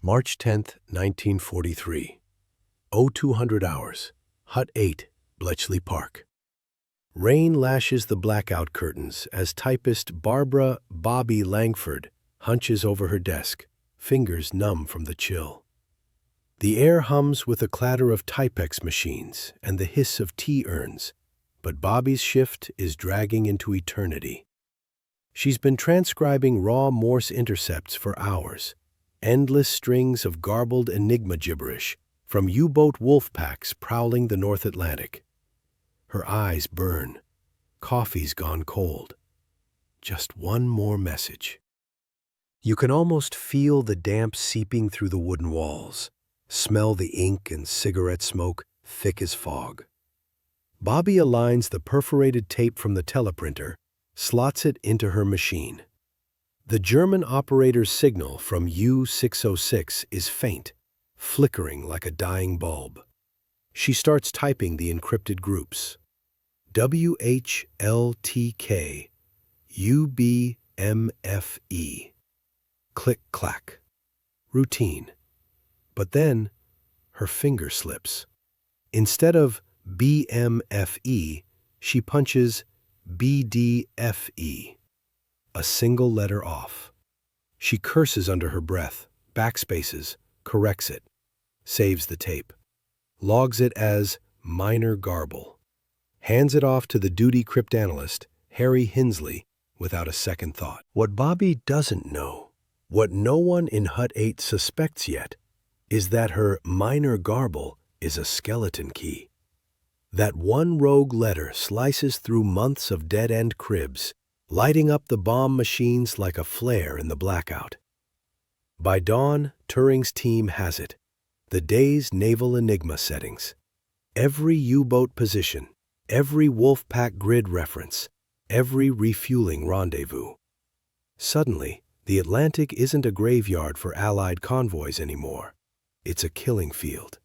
March 10, 1943. 0200 hours. Hut 8, Bletchley Park. Rain lashes the blackout curtains as typist Barbara "Bobby" Langford hunches over her desk, fingers numb from the chill. The air hums with the clatter of Typex machines and the hiss of tea urns, but Bobby's shift is dragging into eternity. She's been transcribing raw Morse intercepts for hours, endless strings of garbled Enigma gibberish from U-boat wolfpacks prowling the North Atlantic. Her eyes burn. Coffee's gone cold. Just one more message. You can almost feel the damp seeping through the wooden walls, smell the ink and cigarette smoke thick as fog. Bobby aligns the perforated tape from the teleprinter, slots it into her machine. The German operator's signal from U-606 is faint, flickering like a dying bulb. She starts typing the encrypted groups. WHLTK, UBMFE. Click-clack. Routine. But then, her finger slips. Instead of BMFE, she punches BDFE. A single letter off. She curses under her breath, backspaces, corrects it, saves the tape, logs it as minor garble, hands it off to the duty cryptanalyst, Harry Hinsley, without a second thought. What Bobby doesn't know, what no one in Hut 8 suspects yet, is that her minor garble is a skeleton key. That one rogue letter slices through months of dead-end cribs, lighting up the bomb machines like a flare in the blackout. By dawn, Turing's team has it. The day's naval Enigma settings. Every U-boat position, every wolfpack grid reference, every refueling rendezvous. Suddenly, the Atlantic isn't a graveyard for Allied convoys anymore. It's a killing field.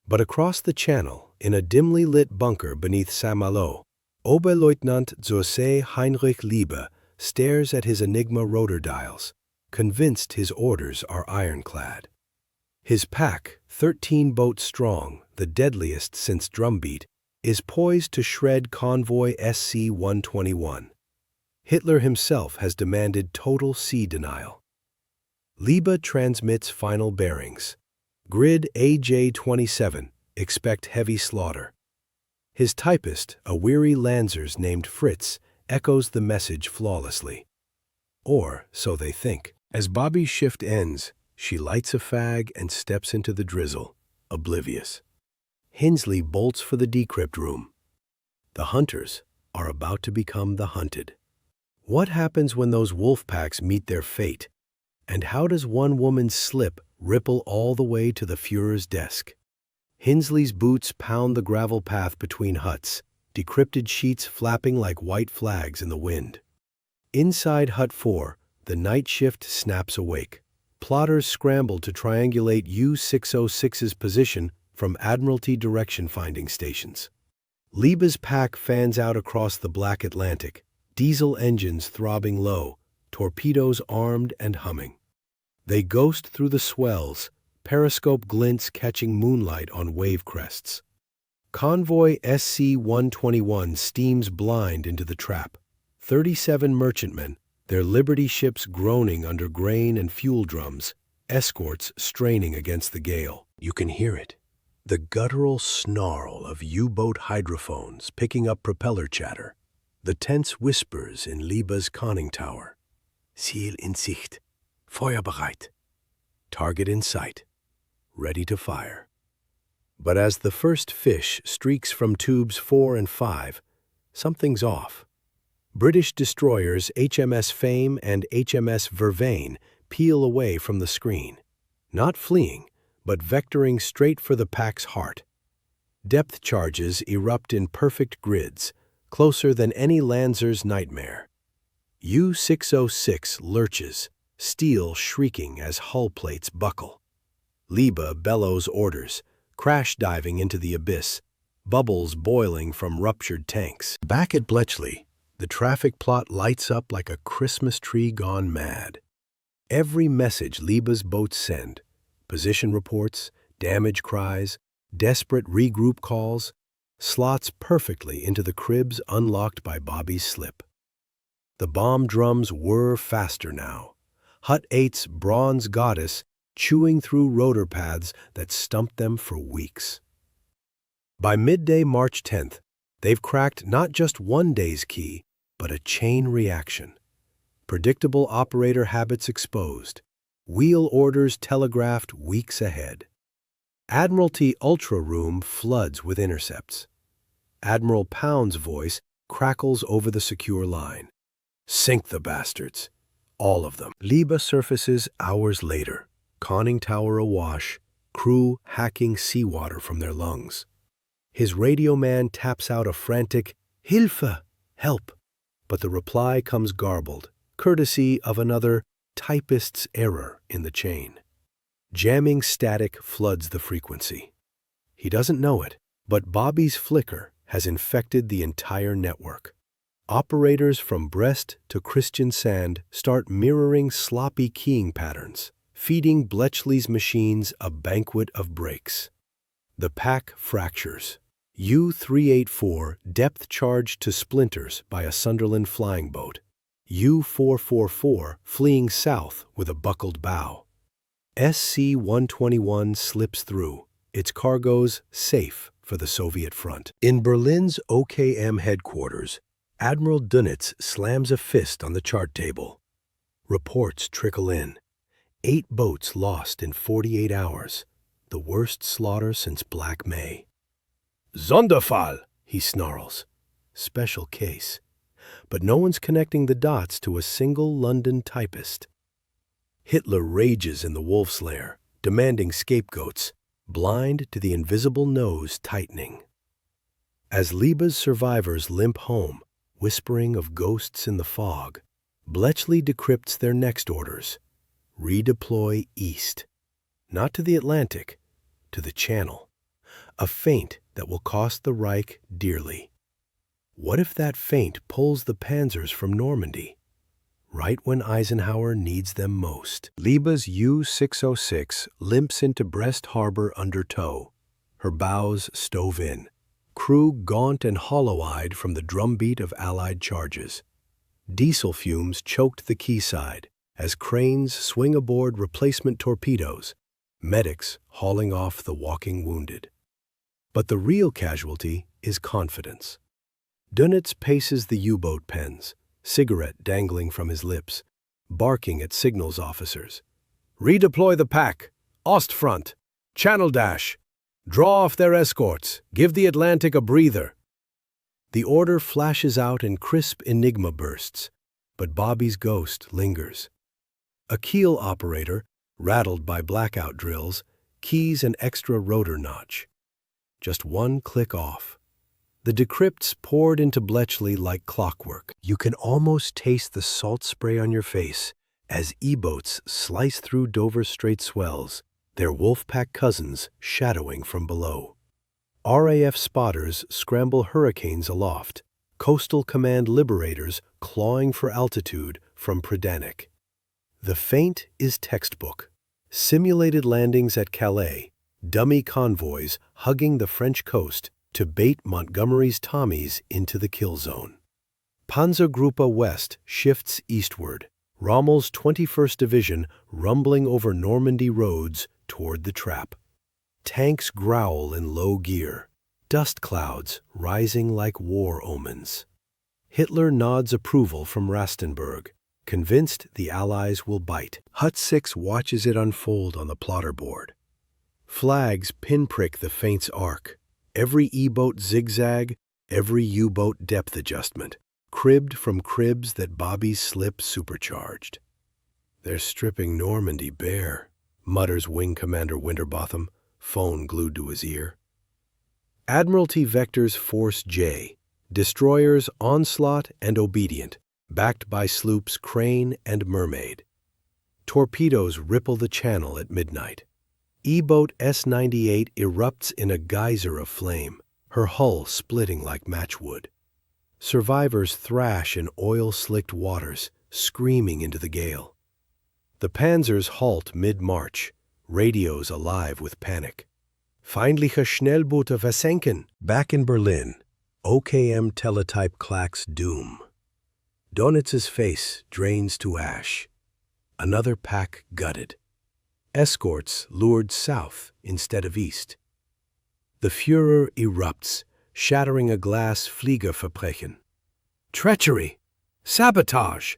But across the channel, in a dimly lit bunker beneath Saint-Malo, Oberleutnant José Heinrich Liebe stares at his Enigma rotor dials, convinced his orders are ironclad. His pack, 13 boats strong, the deadliest since drumbeat, is poised to shred convoy SC-121. Hitler himself has demanded total sea denial. Liebe transmits final bearings. Grid AJ-27, expect heavy slaughter. His typist, a weary Lansers named Fritz, echoes the message flawlessly. Or, so they think. As Bobby's shift ends, she lights a fag and steps into the drizzle, oblivious. Hinsley bolts for the decrypt room. The hunters are about to become the hunted. What happens when those wolf packs meet their fate? And how does one woman's slip ripple all the way to the Führer's desk? Hinsley's boots pound the gravel path between huts, decrypted sheets flapping like white flags in the wind. Inside Hut 4, the night shift snaps awake. Plotters scramble to triangulate U-606's position from Admiralty direction-finding stations. Liebe's pack fans out across the black Atlantic, diesel engines throbbing low, torpedoes armed and humming. They ghost through the swells, periscope glints catching moonlight on wave crests. Convoy SC-121 steams blind into the trap. 37 merchantmen, their Liberty ships groaning under grain and fuel drums, escorts straining against the gale. You can hear it. The guttural snarl of U-boat hydrophones picking up propeller chatter. The tense whispers in Liebe's conning tower. Ziel in Sicht. Feuer bereit. Target in sight. Ready to fire. But as the first fish streaks from tubes 4 and 5, something's off. British destroyers HMS Fame and HMS Vervain peel away from the screen, not fleeing, but vectoring straight for the pack's heart. Depth charges erupt in perfect grids, closer than any Lanzer's nightmare. U-606 lurches, steel shrieking as hull plates buckle. Liebe bellows orders, crash diving into the abyss, bubbles boiling from ruptured tanks. Back at Bletchley, the traffic plot lights up like a Christmas tree gone mad. Every message Liebe's boats send, position reports, damage cries, desperate regroup calls, slots perfectly into the cribs unlocked by Bobby's slip. The bomb drums whir faster now. Hut 8's bronze goddess chewing through rotor paths that stumped them for weeks. By midday, March 10th, they've cracked not just one day's key, but a chain reaction. Predictable operator habits exposed. Wheel orders telegraphed weeks ahead. Admiralty Ultra Room floods with intercepts. Admiral Pound's voice crackles over the secure line. Sink the bastards. All of them. Liebe surfaces hours later, conning tower awash, crew hacking seawater from their lungs. His radio man taps out a frantic, Hilfe, help, but the reply comes garbled, courtesy of another Typist's error in the chain. Jamming static floods the frequency. He doesn't know it, but Bobby's flicker has infected the entire network. Operators from Brest to Kristiansand start mirroring sloppy keying patterns, feeding Bletchley's machines a banquet of breaks. The pack fractures. U-384 depth charged to splinters by a Sunderland flying boat. U-444 fleeing south with a buckled bow. SC-121 slips through, its cargoes safe for the Soviet front. In Berlin's OKM headquarters, Admiral Dönitz slams a fist on the chart table. Reports trickle in. 8 boats lost in 48 hours, the worst slaughter since Black May. Sonderfall, he snarls. Special case. But no one's connecting the dots to a single London typist. Hitler rages in the wolf's lair, demanding scapegoats, blind to the invisible nose tightening. As Liebe's survivors limp home, whispering of ghosts in the fog, Bletchley decrypts their next orders. Redeploy east. Not to the Atlantic, to the Channel. A feint that will cost the Reich dearly. What if that feint pulls the panzers from Normandy? Right when Eisenhower needs them most. Liebe's U-606 limps into Brest Harbor under tow, her bows stove in, crew gaunt and hollow-eyed from the drumbeat of Allied charges. Diesel fumes choked the quayside as cranes swing aboard replacement torpedoes, medics hauling off the walking wounded. But the real casualty is confidence. Dönitz paces the U-boat pens, cigarette dangling from his lips, barking at signals officers. Redeploy the pack, Ostfront, Channel Dash, draw off their escorts, give the Atlantic a breather. The order flashes out in crisp Enigma bursts, but Bobby's ghost lingers. A keel operator, rattled by blackout drills, keys an extra rotor notch. Just one click off. The decrypts poured into Bletchley like clockwork. You can almost taste the salt spray on your face as E-boats slice through Dover's straight swells, their wolfpack cousins shadowing from below. RAF spotters scramble hurricanes aloft, Coastal Command liberators clawing for altitude from Pradanik. The feint is textbook. Simulated landings at Calais, dummy convoys hugging the French coast to bait Montgomery's Tommies into the kill zone. Panzergruppe West shifts eastward, Rommel's 21st Division rumbling over Normandy roads toward the trap. Tanks growl in low gear, dust clouds rising like war omens. Hitler nods approval from Rastenburg, convinced the Allies will bite. Hut 6 watches it unfold on the plotter board. Flags pinprick the feint's arc. Every E-boat zigzag, every U-boat depth adjustment, cribbed from cribs that Bobby's slip supercharged. They're stripping Normandy bare, mutters Wing Commander Winterbotham, phone glued to his ear. Admiralty Vector's Force J, destroyers Onslaught and Obedient, backed by sloops Crane and Mermaid. Torpedoes ripple the channel at midnight. E-boat S-98 erupts in a geyser of flame, her hull splitting like matchwood. Survivors thrash in oil-slicked waters, screaming into the gale. The panzers halt mid-march, radios alive with panic. Feindliche Schnellboote versenken. Back in Berlin, OKM teletype clacks doom. Dönitz's face drains to ash. Another pack gutted. Escorts lured south instead of east. The Führer erupts, shattering a glass Fliegerverbrechen. Treachery! Sabotage!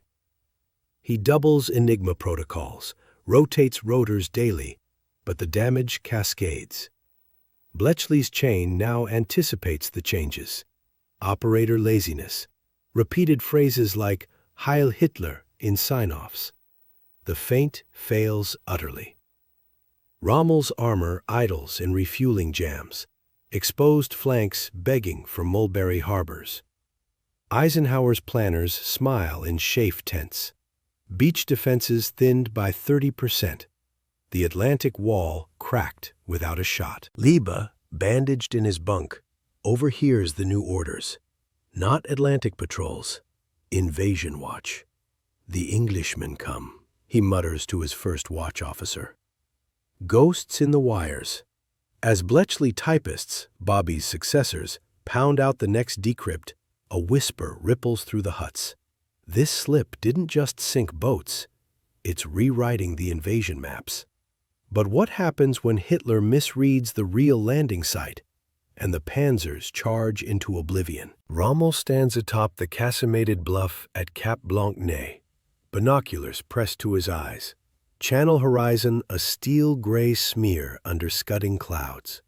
He doubles Enigma protocols, rotates rotors daily, but the damage cascades. Bletchley's chain now anticipates the changes. Operator laziness. Repeated phrases like Heil Hitler in sign-offs. The feint fails utterly. Rommel's armor idles in refueling jams, exposed flanks begging for mulberry harbors. Eisenhower's planners smile in chafe tents. Beach defenses thinned by 30%. The Atlantic wall cracked without a shot. Liebe, bandaged in his bunk, overhears the new orders. Not Atlantic patrols. Invasion watch. The Englishmen come, he mutters to his first watch officer. Ghosts in the wires. As Bletchley typists, Bobby's successors, pound out the next decrypt, a whisper ripples through the huts. This slip didn't just sink boats, it's rewriting the invasion maps. But what happens when Hitler misreads the real landing site and the panzers charge into oblivion? Rommel stands atop the casemated bluff at Cap Blanc-Nez, binoculars pressed to his eyes. Channel horizon a steel-gray smear under scudding clouds.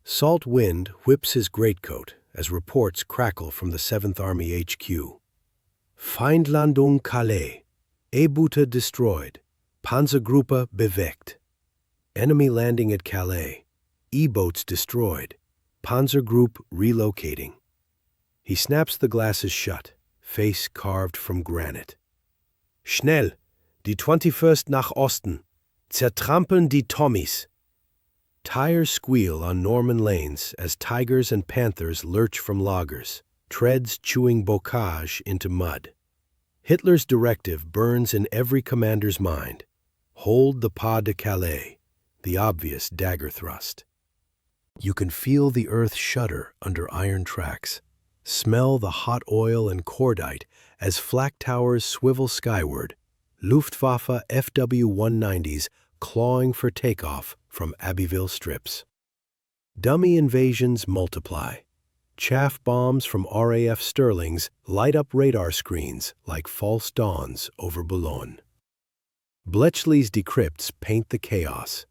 Salt wind whips his greatcoat as reports crackle from the 7th Army HQ. Feindlandung Calais. E-Boote destroyed. Panzergruppe bewegt. Enemy landing at Calais. E-boats destroyed. Panzergroup relocating. He snaps the glasses shut, face carved from granite. Schnell! Die 21st nach Osten. Zertrampeln die Tommies. Tires squeal on Norman lanes as tigers and panthers lurch from loggers, treads chewing bocage into mud. Hitler's directive burns in every commander's mind. Hold the Pas de Calais, the obvious dagger thrust. You can feel the earth shudder under iron tracks, smell the hot oil and cordite as flak towers swivel skyward, Luftwaffe FW-190s clawing for takeoff from Abbeville strips. Dummy invasions multiply. Chaff bombs from RAF Sterlings light up radar screens like false dawns over Boulogne. Bletchley's decrypts paint the chaos.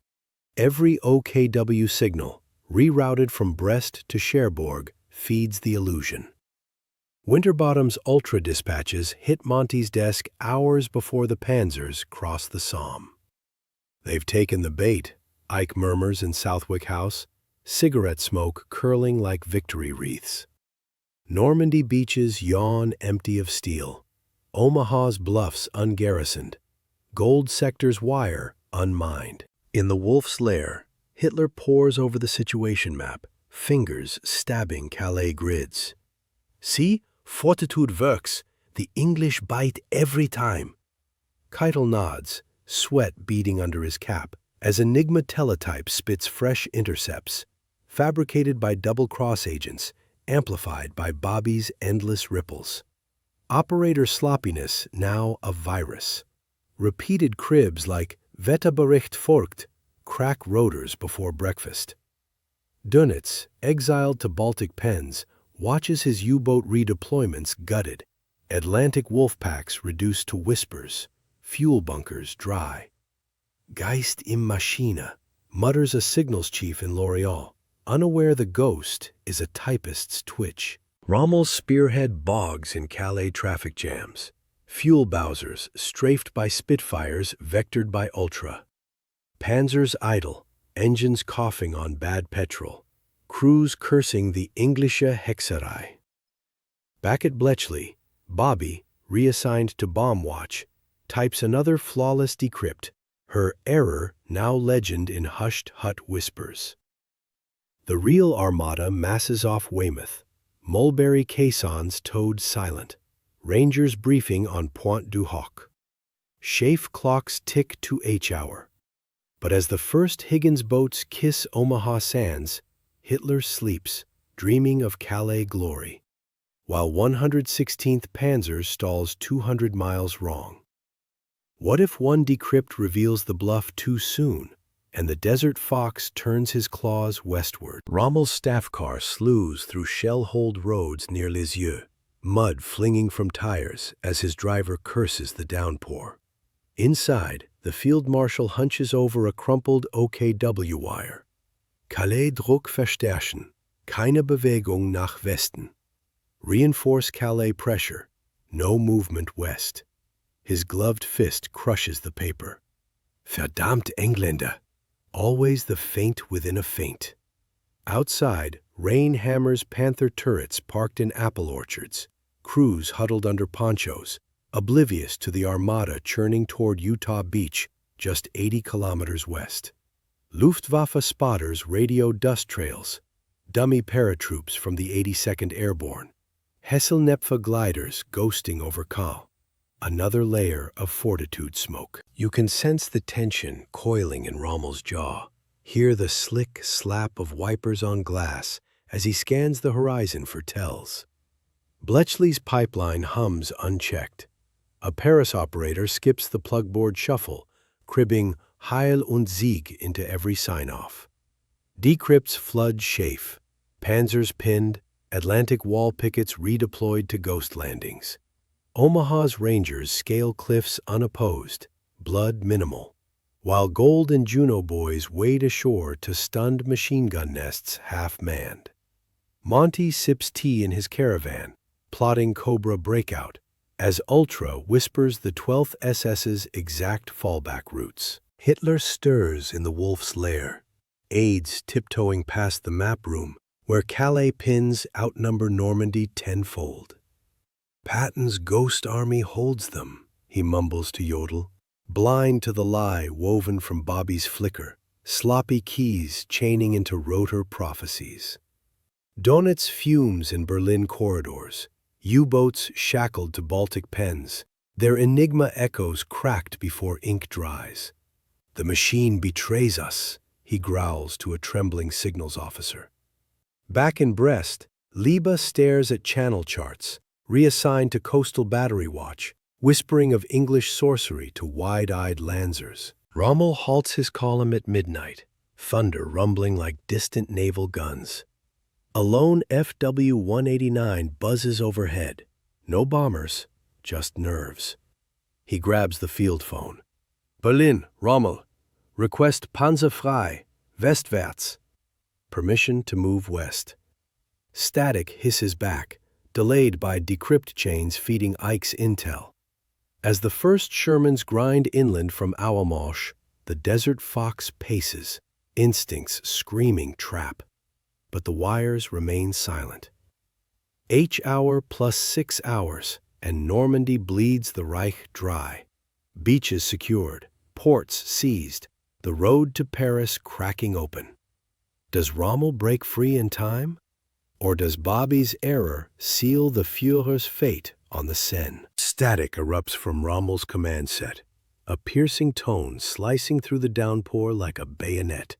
Every OKW signal, rerouted from Brest to Cherbourg, feeds the illusion. Winterbottom's ultra dispatches hit Monty's desk hours before the panzers cross the Somme. They've taken the bait, Ike murmurs in Southwick House, cigarette smoke curling like victory wreaths. Normandy beaches yawn empty of steel, Omaha's bluffs ungarrisoned, Gold Sector's wire unmined. In the Wolf's Lair, Hitler pores over the situation map, fingers stabbing Calais grids. See? Fortitude works. The English bite every time. Keitel nods, sweat beading under his cap, as Enigma teletype spits fresh intercepts, fabricated by double-cross agents, amplified by Bobby's endless ripples. Operator sloppiness now a virus. Repeated cribs like Wetterbericht folgt crack rotors before breakfast. Dönitz, exiled to Baltic pens, watches his U-boat redeployments gutted, Atlantic wolfpacks reduced to whispers, fuel bunkers dry. Geist im Maschine, mutters a signals chief in L'Oreal, unaware the ghost is a typist's twitch. Rommel's spearhead bogs in Calais traffic jams, fuel Bowsers strafed by Spitfires vectored by Ultra. Panzers idle, engines coughing on bad petrol, crews cursing the Englische Hexerei. Back at Bletchley, Bobby, reassigned to bomb watch, types another flawless decrypt, her error now legend in hushed hut whispers. The real armada masses off Weymouth, mulberry caissons towed silent, Rangers briefing on Pointe du Hoc. Chafe clocks tick to H-hour. But as the first Higgins boats kiss Omaha sands, Hitler sleeps, dreaming of Calais glory, while 116th Panzers stalls 200 miles wrong. What if one decrypt reveals the bluff too soon, and the desert fox turns his claws westward? Rommel's staff car slews through shell-holed roads near Lisieux, mud flinging from tires as his driver curses the downpour. Inside, the field marshal hunches over a crumpled OKW wire. Calais Druck verstärken, keine Bewegung nach Westen. Reinforce Calais pressure, no movement west. His gloved fist crushes the paper. Verdammt Engländer! Always the feint within a feint. Outside, rain hammers Panther turrets parked in apple orchards, crews huddled under ponchos, oblivious to the armada churning toward Utah Beach, just 80 kilometers west. Luftwaffe spotters radio dust trails, dummy paratroops from the 82nd Airborne, Hesselnepfe gliders ghosting over Calais. Another layer of fortitude smoke. You can sense the tension coiling in Rommel's jaw, hear the slick slap of wipers on glass as he scans the horizon for tells. Bletchley's pipeline hums unchecked. A Paris operator skips the plugboard shuffle, cribbing Heil und Sieg into every sign-off. Decrypts flood chafe, panzers pinned, Atlantic wall pickets redeployed to ghost landings. Omaha's Rangers scale cliffs unopposed, blood minimal, while Gold and Juno boys wade ashore to stunned machine gun nests half-manned. Monty sips tea in his caravan, plotting Cobra breakout, as Ultra whispers the 12th SS's exact fallback routes. Hitler stirs in the wolf's lair, aides tiptoeing past the map room, where Calais pins outnumber Normandy tenfold. Patton's ghost army holds them, he mumbles to Yodel, blind to the lie woven from Bobby's flicker, sloppy keys chaining into rotor prophecies. Dönitz fumes in Berlin corridors, U-boats shackled to Baltic pens, their Enigma echoes cracked before ink dries. The machine betrays us, he growls to a trembling signals officer. Back in Brest, Liebe stares at channel charts, reassigned to coastal battery watch, whispering of English sorcery to wide-eyed Lancers. Rommel halts his column at midnight, thunder rumbling like distant naval guns. A lone FW-189 buzzes overhead. No bombers, just nerves. He grabs the field phone. Berlin, Rommel. Request Panzer frei, westwärts. Permission to move west. Static hisses back, delayed by decrypt chains feeding Ike's intel. As the first Shermans grind inland from Auermarsch, the desert fox paces, instincts screaming trap. But the wires remain silent. H-hour plus 6 hours, and Normandy bleeds the Reich dry. Beaches secured, ports seized, the road to Paris cracking open. Does Rommel break free in time? Or does Bobby's error seal the Führer's fate on the Seine? Static erupts from Rommel's command set, a piercing tone slicing through the downpour like a bayonet.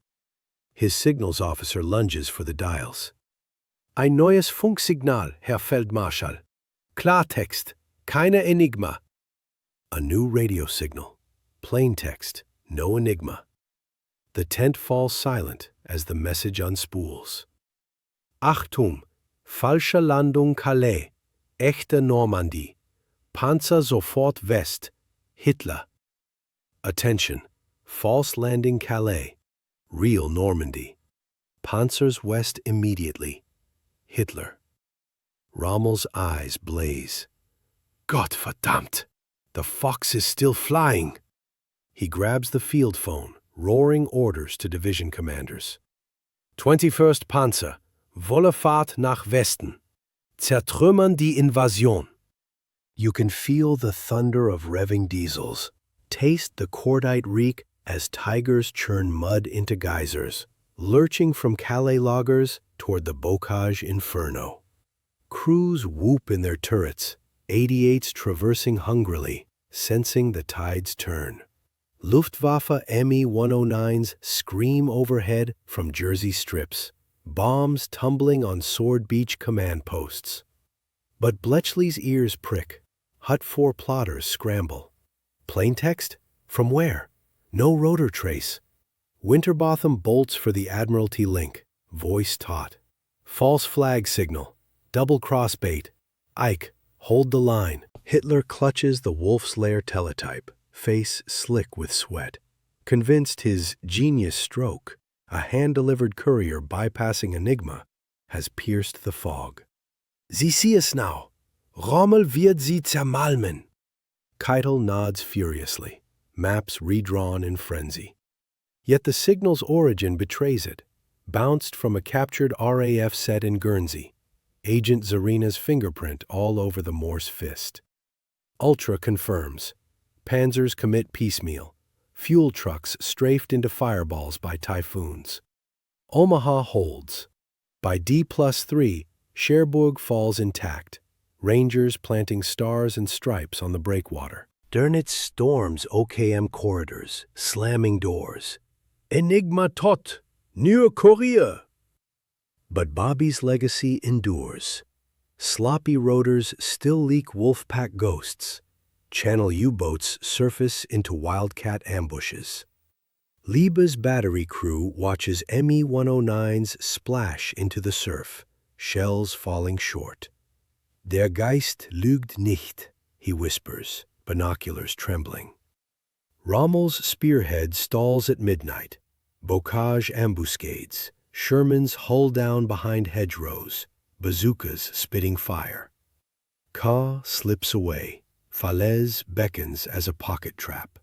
His signals officer lunges for the dials. Ein neues Funksignal, Herr Feldmarschall. Klartext, keine Enigma. A new radio signal. Plain text, no enigma. The tent falls silent as the message unspools. Achtung, falsche Landung Calais, echte Normandy, Panzer sofort west, Hitler. Attention, false landing Calais, real Normandy. Panzers west immediately, Hitler. Rommel's eyes blaze. Gottverdammt, the fox is still flying. He grabs the field phone, roaring orders to division commanders. 21st Panzer. Volle Fahrt nach Westen. Zertrümmern die Invasion. You can feel the thunder of revving diesels, taste the cordite reek as tigers churn mud into geysers, lurching from Calais loggers toward the Bocage inferno. Crews whoop in their turrets, 88s traversing hungrily, sensing the tide's turn. Luftwaffe Me-109s scream overhead from Jersey strips, bombs tumbling on Sword Beach command posts. But Bletchley's ears prick. Hut 4 plotters scramble. Plain text? From where? No rotor trace. Winterbotham bolts for the Admiralty link, voice taut. False flag signal. Double crossbait. Ike, hold the line. Hitler clutches the Wolf's Lair teletype, face slick with sweat. Convinced his genius stroke, a hand-delivered courier bypassing Enigma, has pierced the fog. Sie see es now. Rommel wird sie zermalmen. Keitel nods furiously, maps redrawn in frenzy. Yet the signal's origin betrays it, bounced from a captured RAF set in Guernsey, Agent Zarina's fingerprint all over the Morse fist. Ultra confirms. Panzers commit piecemeal. Fuel trucks strafed into fireballs by typhoons. Omaha holds. By D+3, Cherbourg falls intact, Rangers planting stars and stripes on the breakwater. Dönitz storms OKM corridors, slamming doors. Enigma tot, nur courier. But Bobby's legacy endures. Sloppy rotors still leak wolfpack ghosts. Channel U-boats surface into wildcat ambushes. Liebe's battery crew watches Me-109s splash into the surf, shells falling short. Der Geist lügt nicht, he whispers, binoculars trembling. Rommel's spearhead stalls at midnight. Bocage ambuscades, Shermans hull down behind hedgerows, bazookas spitting fire. Caen slips away. Falaise beckons as a pocket trap.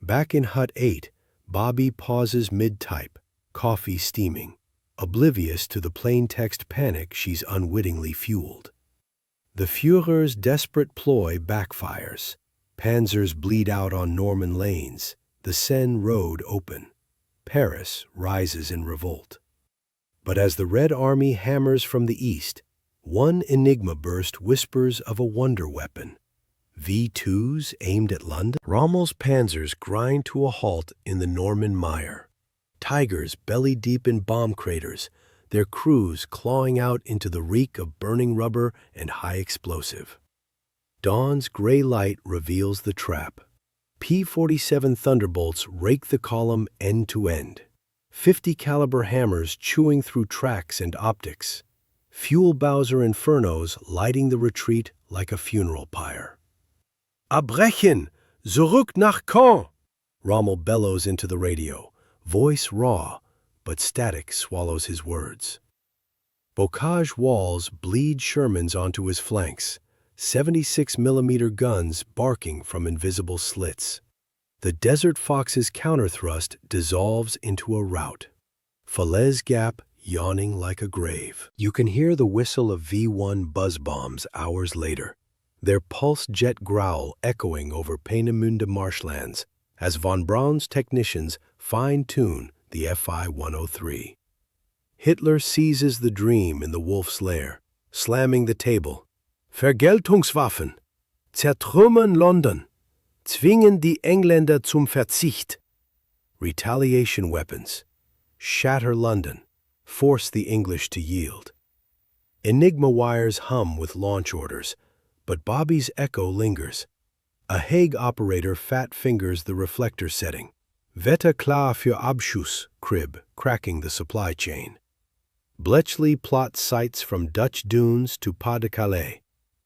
Back in Hut 8, Bobby pauses mid-type, coffee steaming, oblivious to the plain text panic she's unwittingly fueled. The Führer's desperate ploy backfires. Panzers bleed out on Norman lanes, the Seine road open. Paris rises in revolt. But as the Red Army hammers from the east, one Enigma burst whispers of a wonder weapon. V2s aimed at London? Rommel's panzers grind to a halt in the Norman mire. Tigers belly-deep in bomb craters, their crews clawing out into the reek of burning rubber and high explosive. Dawn's gray light reveals the trap. P-47 Thunderbolts rake the column end to end. 50 caliber hammers chewing through tracks and optics. Fuel Bowser Infernos lighting the retreat like a funeral pyre. Abbrechen! Zurück nach Caen! Rommel bellows into the radio, voice raw, but static swallows his words. Bocage walls bleed Shermans onto his flanks, 76mm guns barking from invisible slits. The Desert Fox's counterthrust dissolves into a rout. Falaise Gap yawning like a grave. You can hear the whistle of V1 buzz bombs hours later, their pulse jet growl echoing over Peenemünde marshlands as von Braun's technicians fine-tune the Fi-103. Hitler seizes the dream in the Wolf's Lair, slamming the table. Vergeltungswaffen! Zertrümmern London! Zwingen die Engländer zum Verzicht! Retaliation weapons. Shatter London. Force the English to yield. Enigma wires hum with launch orders, but Bobby's echo lingers. A Hague operator fat fingers the reflector setting. Wetter klar für Abschuss, crib, cracking the supply chain. Bletchley plots sights from Dutch dunes to Pas de Calais.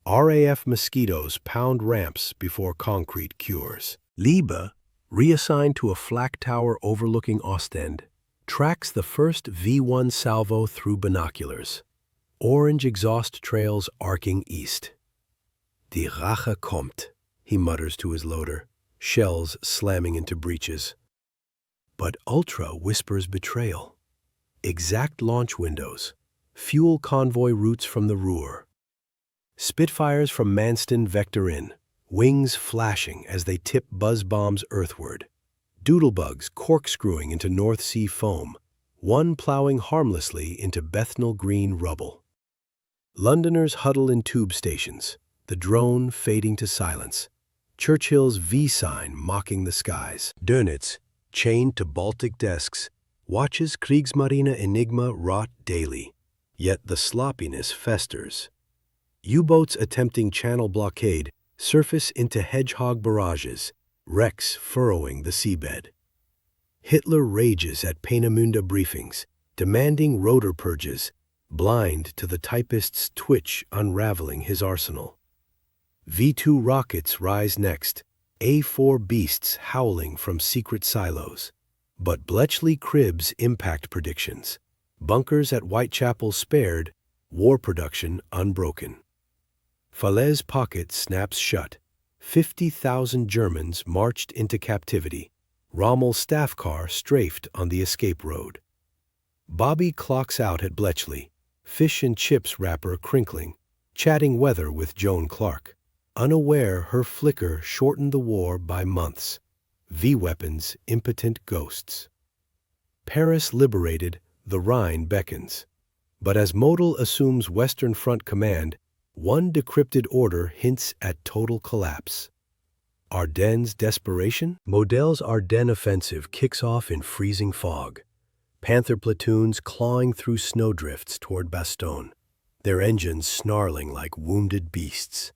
RAF mosquitoes pound ramps before concrete cures. Liebe, reassigned to a flak tower overlooking Ostend, tracks the first V1 salvo through binoculars. Orange exhaust trails arcing east. Die Rache kommt, he mutters to his loader, shells slamming into breaches. But Ultra whispers betrayal. Exact launch windows, fuel convoy routes from the Ruhr. Spitfires from Manston vector in, wings flashing as they tip buzz bombs earthward. Doodlebugs corkscrewing into North Sea foam, one plowing harmlessly into Bethnal Green rubble. Londoners huddle in tube stations, the drone fading to silence. Churchill's V sign mocking the skies. Dönitz, chained to Baltic desks, watches Kriegsmarine Enigma rot daily, yet the sloppiness festers. U-boats attempting channel blockade surface into hedgehog barrages, wrecks furrowing the seabed. Hitler rages at Peenemünde briefings, demanding rotor purges, blind to the typist's twitch unraveling his arsenal. V-2 rockets rise next, A-4 beasts howling from secret silos. But Bletchley cribs impact predictions. Bunkers at Whitechapel spared, war production unbroken. Falaise Pocket snaps shut. 50,000 Germans marched into captivity. Rommel's staff car strafed on the escape road. Bobby clocks out at Bletchley, fish and chips wrapper crinkling, chatting weather with Joan Clark. Unaware her flicker shortened the war by months. V-weapons impotent ghosts. Paris liberated, the Rhine beckons. But as Model assumes Western Front command, one decrypted order hints at total collapse. Ardennes desperation? Model's Ardennes offensive kicks off in freezing fog. Panther platoons clawing through snowdrifts toward Bastogne, their engines snarling like wounded beasts.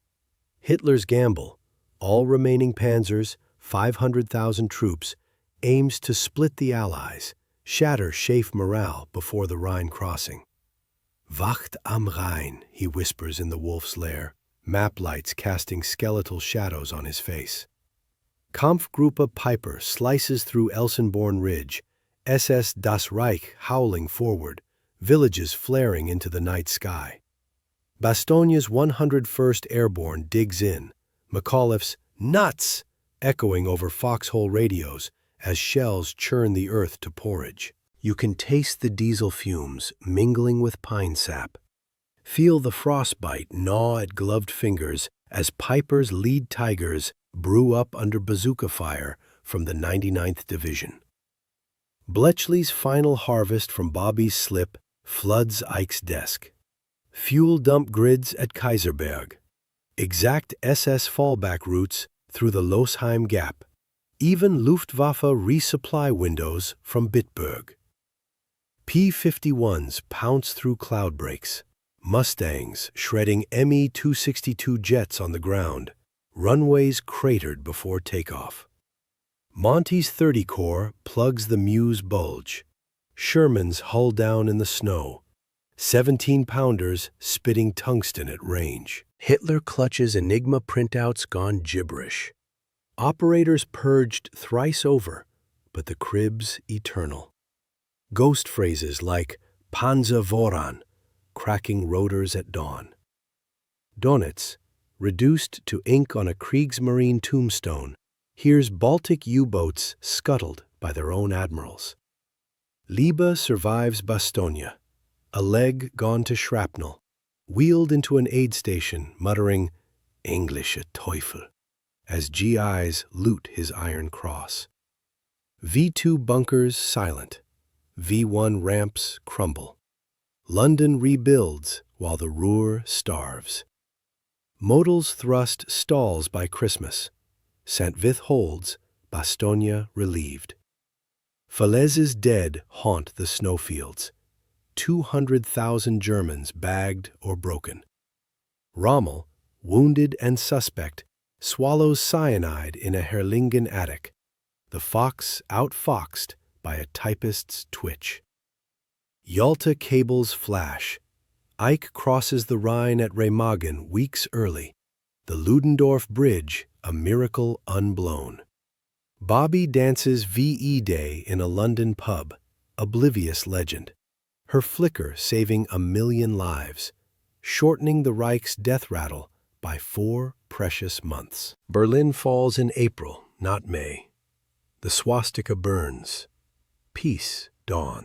Hitler's gamble, all remaining panzers, 500,000 troops, aims to split the Allies, shatter Schaeff morale before the Rhine crossing. Wacht am Rhein, he whispers in the wolf's lair, map lights casting skeletal shadows on his face. Kampfgruppe Piper slices through Elsenborn Ridge, SS Das Reich howling forward, villages flaring into the night sky. Bastogne's 101st Airborne digs in, McAuliffe's "Nuts!" echoing over foxhole radios as shells churn the earth to porridge. You can taste the diesel fumes mingling with pine sap. Feel the frostbite gnaw at gloved fingers as Piper's lead tigers brew up under bazooka fire from the 99th Division. Bletchley's final harvest from Bobby's slip floods Ike's desk. Fuel dump grids at Kaiserberg. Exact SS fallback routes through the Losheim Gap. Even Luftwaffe resupply windows from Bitburg. P-51s pounce through cloud breaks. Mustangs shredding Me-262 jets on the ground. Runways cratered before takeoff. Monty's 30 Corps plugs the Meuse bulge. Sherman's hull down in the snow. 17-pounders spitting tungsten at range. Hitler clutches Enigma printouts gone gibberish. Operators purged thrice over, but the cribs eternal. Ghost phrases like Panzer voran, cracking rotors at dawn. Dönitz, reduced to ink on a Kriegsmarine tombstone, hears Baltic U-boats scuttled by their own admirals. Liebe survives Bastogne, a leg gone to shrapnel, wheeled into an aid station, muttering, "Englische Teufel," as GIs loot his Iron Cross. V-2 bunkers silent. V-1 ramps crumble. London rebuilds while the Ruhr starves. Model's thrust stalls by Christmas. St. Vith holds, Bastogne relieved. Falaise's dead haunt the snowfields. 200,000 Germans bagged or broken. Rommel, wounded and suspect, swallows cyanide in a Herrlingen attic. The fox outfoxed by a typist's twitch. Yalta cables flash. Ike crosses the Rhine at Remagen weeks early. The Ludendorff Bridge, a miracle unblown. Bobby dances VE Day in a London pub, oblivious legend. Her flicker saving 1 million lives, shortening the Reich's death rattle by 4 precious months. Berlin falls in April, not May. The swastika burns. Peace dawns.